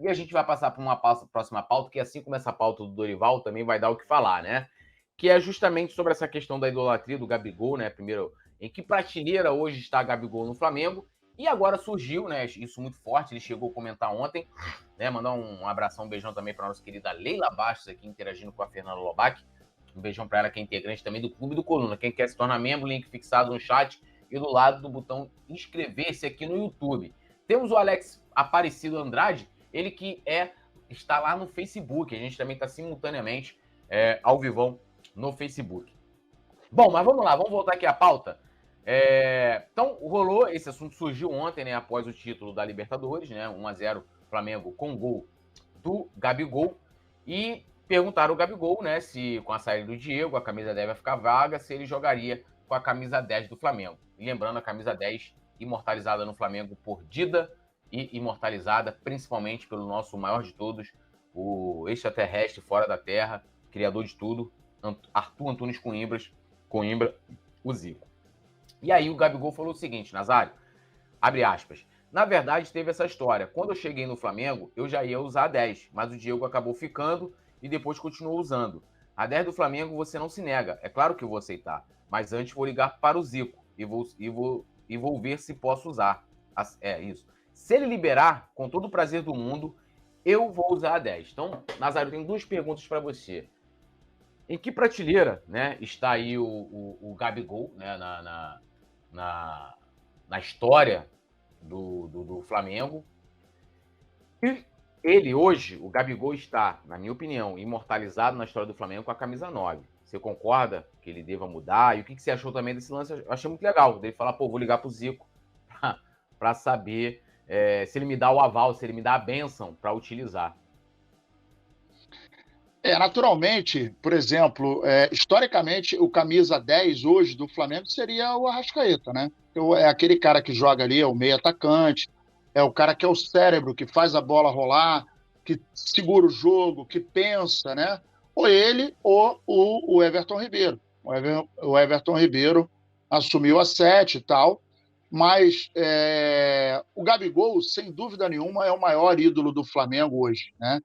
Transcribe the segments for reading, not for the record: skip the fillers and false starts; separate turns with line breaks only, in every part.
E a gente vai passar para uma próxima pauta, que assim como essa pauta do Dorival, também vai dar o que falar, né? Que é justamente sobre essa questão da idolatria do Gabigol, né? Primeiro, em que prateleira hoje está Gabigol no Flamengo? E agora surgiu, né? Isso muito forte, ele chegou a comentar ontem, né? Mandar um abração, um beijão também para a nossa querida Leila Bastos aqui, interagindo com a Fernanda Lobac. Um beijão para ela, que é integrante também do Clube do Coluna. Quem quer se tornar membro, link fixado no chat e do lado do botão inscrever-se aqui no YouTube. Temos o Alex Aparecido Andrade, ele que está lá no Facebook. A gente também está simultaneamente ao vivão no Facebook. Bom, mas vamos lá, vamos voltar aqui à pauta. Então, rolou, esse assunto surgiu ontem, né, após o título da Libertadores, né, 1-0 Flamengo com gol do Gabigol, e perguntaram ao Gabigol, né, se com a saída do Diego, a camisa 10 vai ficar vaga, se ele jogaria com a camisa 10 do Flamengo. E lembrando, a camisa 10 imortalizada no Flamengo por Dida e imortalizada principalmente pelo nosso maior de todos, o extraterrestre fora da Terra, criador de tudo, Arthur Antunes Coimbra, o Zico. E aí o Gabigol falou o seguinte, Nazário, abre aspas, na verdade teve essa história, quando eu cheguei no Flamengo, eu já ia usar a 10, mas o Diego acabou ficando e depois continuou usando. A 10 do Flamengo você não se nega, é claro que eu vou aceitar, mas antes vou ligar para o Zico e vou ver se posso usar. Isso. Se ele liberar, com todo o prazer do mundo, eu vou usar a 10. Então, Nazário, eu tenho duas perguntas para você. Em que prateleira, né, está aí o Gabigol, né, na história do Flamengo? E ele hoje, o Gabigol, está, na minha opinião, imortalizado na história do Flamengo com a camisa 9. Você concorda que ele deva mudar? E o que você achou também desse lance? Eu achei muito legal, dele falar, pô, vou ligar pro Zico para saber se ele me dá o aval, se ele me dá a bênção para utilizar.
Naturalmente, por exemplo, historicamente, o camisa 10 hoje do Flamengo seria o Arrascaeta, né? É aquele cara que joga ali, é o meio atacante, é o cara que é o cérebro, que faz a bola rolar, que segura o jogo, que pensa, né? Ou ele, ou o Everton Ribeiro. O Everton Ribeiro assumiu a 7 e tal, mas o Gabigol, sem dúvida nenhuma, é o maior ídolo do Flamengo hoje, né?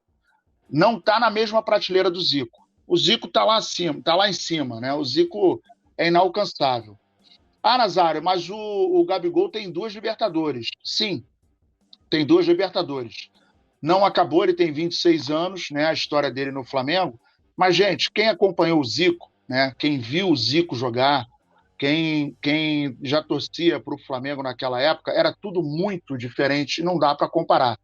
Não está na mesma prateleira do Zico. O Zico está lá em cima, né? O Zico é inalcançável. Nazário, mas o Gabigol tem 2 Libertadores. Sim, tem 2 Libertadores. Não acabou, ele tem 26 anos, né? A história dele no Flamengo. Mas, gente, quem acompanhou o Zico, né? Quem viu o Zico jogar, quem já torcia para o Flamengo naquela época, era tudo muito diferente, não dá para comparar.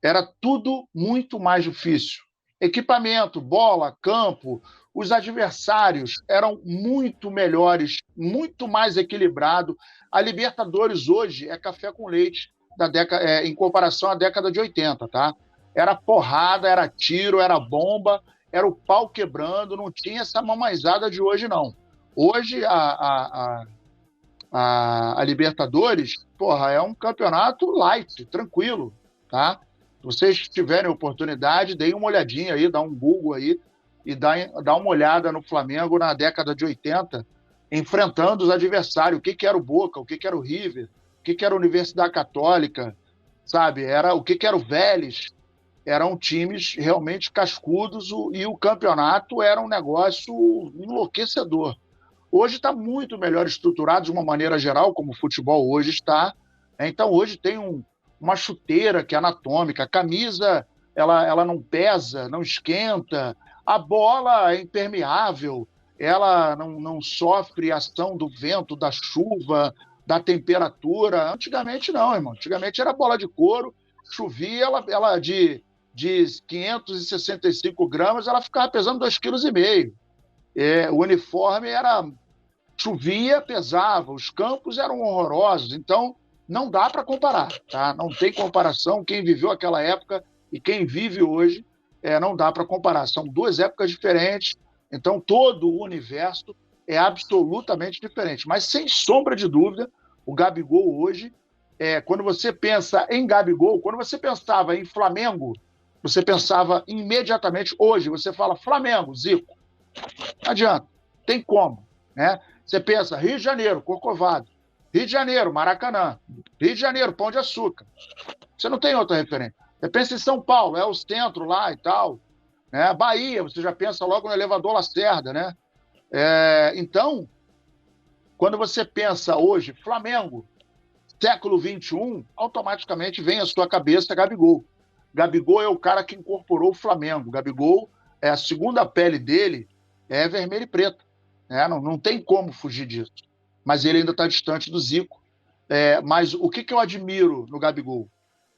Era tudo muito mais difícil. Equipamento, bola, campo, os adversários eram muito melhores, muito mais equilibrado. A Libertadores hoje é café com leite em comparação à década de 80, tá? Era porrada, era tiro, era bomba, era o pau quebrando, não tinha essa mamãezada de hoje, não. Hoje, a Libertadores, porra, é um campeonato light, tranquilo, tá? Se vocês tiverem oportunidade, deem uma olhadinha aí, dá um Google aí e dá uma olhada no Flamengo na década de 80, enfrentando os adversários. O que era o Boca, o que era o River, o que era a Universidade Católica, sabe? O que era o Vélez. Eram times realmente cascudos e o campeonato era um negócio enlouquecedor. Hoje está muito melhor estruturado de uma maneira geral, como o futebol hoje está. Então, hoje tem uma chuteira que é anatômica, a camisa ela não pesa, não esquenta, a bola é impermeável, ela não sofre ação do vento, da chuva, da temperatura. Antigamente não, irmão. Antigamente era bola de couro, chovia, ela de 565 gramas, ela ficava pesando 2,5 kg. O uniforme chovia, pesava, os campos eram horrorosos, então não dá para comparar, tá? Não tem comparação. Quem viveu aquela época e quem vive hoje, não dá para comparar. São 2 épocas diferentes, então todo o universo é absolutamente diferente. Mas, sem sombra de dúvida, o Gabigol hoje, quando você pensa em Gabigol, quando você pensava em Flamengo, você pensava imediatamente, hoje, você fala Flamengo, Zico. Não adianta, tem como, né? Você pensa Rio de Janeiro, Corcovado. Rio de Janeiro, Maracanã. Rio de Janeiro, Pão de Açúcar. Você não tem outra referência. Você pensa em São Paulo, é o centro lá e tal. Né? Bahia, você já pensa logo no elevador Lacerda, né? Então, quando você pensa hoje, Flamengo, século XXI, automaticamente vem à sua cabeça Gabigol. Gabigol é o cara que incorporou o Flamengo. Gabigol, a segunda pele dele é vermelho e preto. Né? Não tem como fugir disso. Mas ele ainda está distante do Zico. Mas o que eu admiro no Gabigol?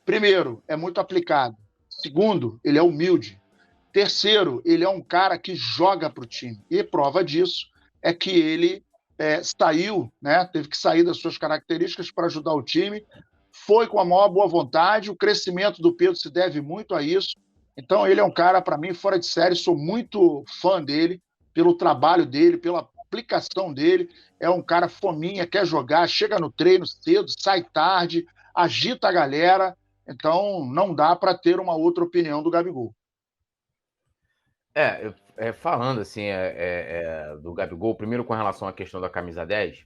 Primeiro, é muito aplicado. Segundo, ele é humilde. Terceiro, ele é um cara que joga para o time. E prova disso é que ele saiu, né? Teve que sair das suas características para ajudar o time. Foi com a maior boa vontade. O crescimento do Pedro se deve muito a isso. Então, ele é um cara, para mim, fora de série. Sou muito fã dele, pelo trabalho dele, pela aplicação dele. É um cara fominha, quer jogar, chega no treino cedo, sai tarde, agita a galera. Então, não dá para ter uma outra opinião do Gabigol.
Falando assim do Gabigol, primeiro com relação à questão da camisa 10,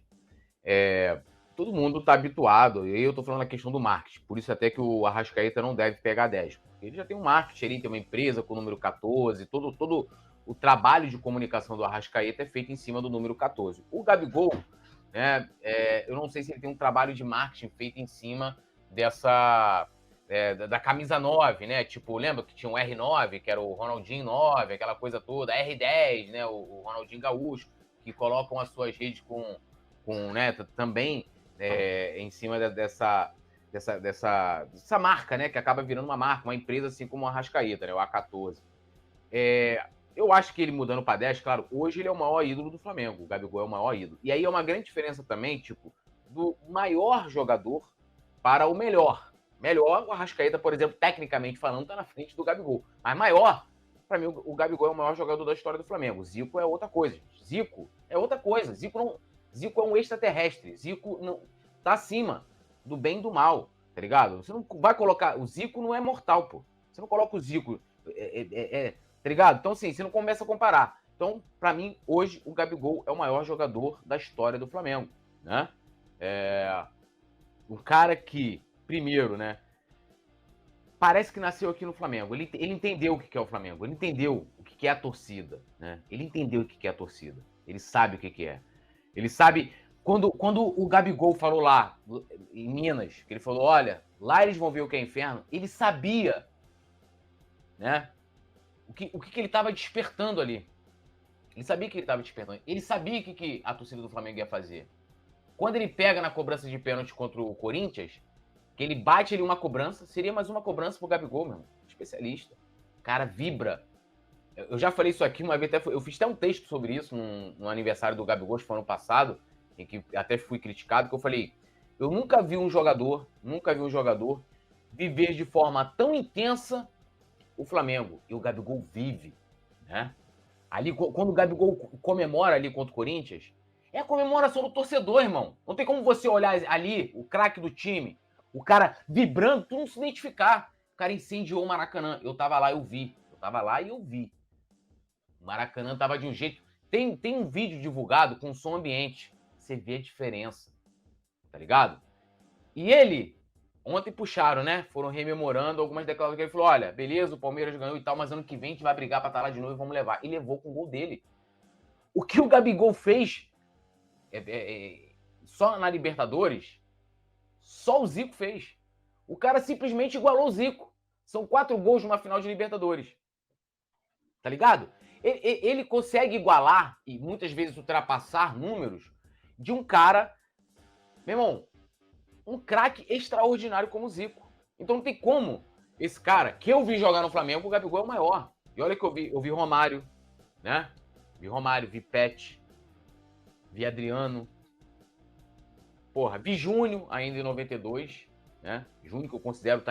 todo mundo está habituado, e eu estou falando a questão do marketing, por isso até que o Arrascaeta não deve pegar 10, porque ele já tem um marketing, ele tem uma empresa com o número 14, todo o trabalho de comunicação do Arrascaeta é feito em cima do número 14. O Gabigol, né, eu não sei se ele tem um trabalho de marketing feito em cima da camisa 9, né? Tipo, lembra que tinha um R9, que era o Ronaldinho 9, aquela coisa toda, R10, né? O Ronaldinho Gaúcho, que colocam as suas redes né, também em cima dessa marca, né? Que acaba virando uma marca, uma empresa assim como a Arrascaeta, né? O A14. Eu acho que ele mudando para 10, claro, hoje ele é o maior ídolo do Flamengo. O Gabigol é o maior ídolo. E aí é uma grande diferença também, tipo, do maior jogador para o melhor. Melhor, o Arrascaeta, por exemplo, tecnicamente falando, tá na frente do Gabigol. Mas maior, para mim, o Gabigol é o maior jogador da história do Flamengo. Zico é outra coisa. Zico é outra coisa. Zico é um extraterrestre. Zico não tá acima do bem e do mal, tá ligado? Você não vai colocar... O Zico não é mortal, pô. Você não coloca o Zico... tá ligado? Então, assim, você não começa a comparar. Então, para mim, hoje, o Gabigol é o maior jogador da história do Flamengo, né? Um cara que, primeiro, né? Parece que nasceu aqui no Flamengo. Ele entendeu o que é o Flamengo. Ele entendeu o que é a torcida, né? Ele entendeu o que é a torcida. Ele sabe o que é. Ele sabe... Quando o Gabigol falou lá, em Minas, que ele falou, olha, lá eles vão ver o que é inferno, ele sabia, né? O que ele estava despertando ali. Ele sabia que ele estava despertando. Ele sabia o que a torcida do Flamengo ia fazer. Quando ele pega na cobrança de pênalti contra o Corinthians, que ele bate ali uma cobrança, seria mais uma cobrança pro Gabigol, meu irmão. Especialista. O cara vibra. Eu já falei isso aqui uma vez, eu fiz até um texto sobre isso no aniversário do Gabigol, que foi ano passado, em que até fui criticado, que eu falei, eu nunca vi um jogador viver de forma tão intensa o Flamengo. E o Gabigol vive, né? Ali, quando o Gabigol comemora ali contra o Corinthians, é a comemoração do torcedor, irmão. Não tem como você olhar ali, o craque do time, o cara vibrando, tu não se identificar. O cara incendiou o Maracanã. Eu tava lá, eu vi. O Maracanã tava de um jeito... Tem um vídeo divulgado com som ambiente. Você vê a diferença, tá ligado? E ele... Ontem puxaram, né? Foram rememorando algumas declarações que ele falou, olha, beleza, o Palmeiras ganhou e tal, mas ano que vem a gente vai brigar pra estar lá de novo e vamos levar. E levou com o gol dele. O que o Gabigol fez só na Libertadores, só o Zico fez. O cara simplesmente igualou o Zico. São 4 gols numa final de Libertadores. Tá ligado? Ele consegue igualar e muitas vezes ultrapassar números de um cara, meu irmão, um craque extraordinário como o Zico. Então não tem como esse cara, que eu vi jogar no Flamengo, o Gabigol é o maior. E olha que eu vi Romário, né? Vi Romário, vi Pet, vi Adriano. Porra, vi Júnior ainda em 92, né? Júnior que eu considero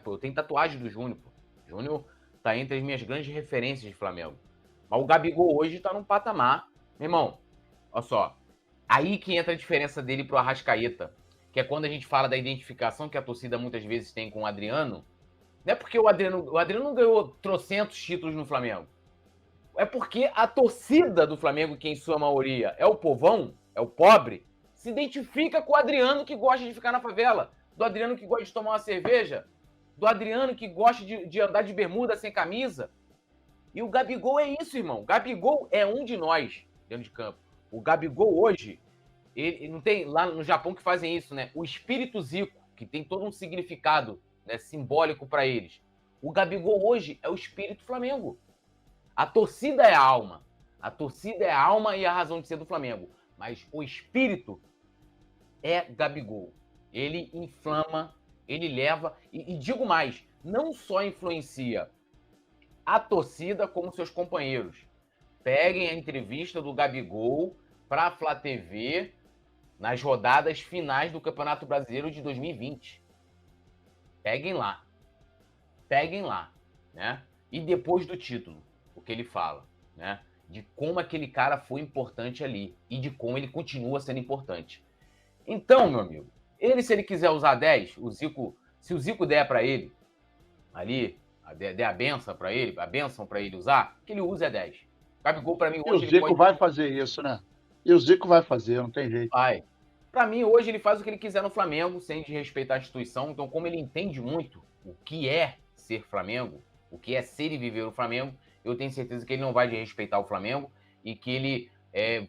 eu tenho tatuagem do Júnior, pô. Júnior tá entre as minhas grandes referências de Flamengo. Mas o Gabigol hoje tá num patamar, meu irmão, olha só, aí que entra a diferença dele pro Arrascaeta, que é quando a gente fala da identificação que a torcida muitas vezes tem com o Adriano, não é porque o Adriano não ganhou trocentos títulos no Flamengo, é porque a torcida do Flamengo, que em sua maioria é o povão, é o pobre, se identifica com o Adriano que gosta de ficar na favela, do Adriano que gosta de tomar uma cerveja, do Adriano que gosta de andar de bermuda sem camisa. E o Gabigol é isso, irmão. O Gabigol é um de nós dentro de campo. O Gabigol hoje, ele não tem lá no Japão que fazem isso, né? O espírito Zico, que tem todo um significado, né, simbólico para eles. O Gabigol hoje é o espírito Flamengo. A torcida é a alma. A torcida é a alma e a razão de ser do Flamengo. Mas o espírito é Gabigol. Ele inflama, ele leva, e digo mais, não só influencia a torcida como seus companheiros. Peguem a entrevista do Gabigol para a Flá TV nas rodadas finais do Campeonato Brasileiro de 2020. Peguem lá. Peguem lá, né? E depois do título, o que ele fala, né? De como aquele cara foi importante ali e de como ele continua sendo importante. Então, meu amigo, se ele quiser usar 10, se o Zico der para ele ali, der a benção para ele usar, que ele use a 10. Gabigol, para mim,
hoje. E o Zico vai fazer isso, né? E o Zico vai fazer, não tem jeito.
Vai. Para mim, hoje, ele faz o que ele quiser no Flamengo, sem desrespeitar a instituição. Então, como ele entende muito o que é ser Flamengo, o que é ser e viver o Flamengo, eu tenho certeza que ele não vai desrespeitar o Flamengo e que ele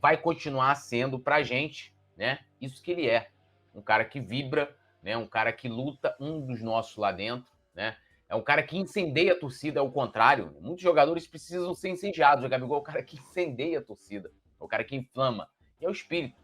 vai continuar sendo pra gente, né? Isso que ele é. Um cara que vibra, né? Um cara que luta, um dos nossos lá dentro, né? É um cara que incendeia a torcida, ao contrário. Muitos jogadores precisam ser incendiados. O Gabigol é o cara que incendeia a torcida. É o cara que inflama. E é o espírito.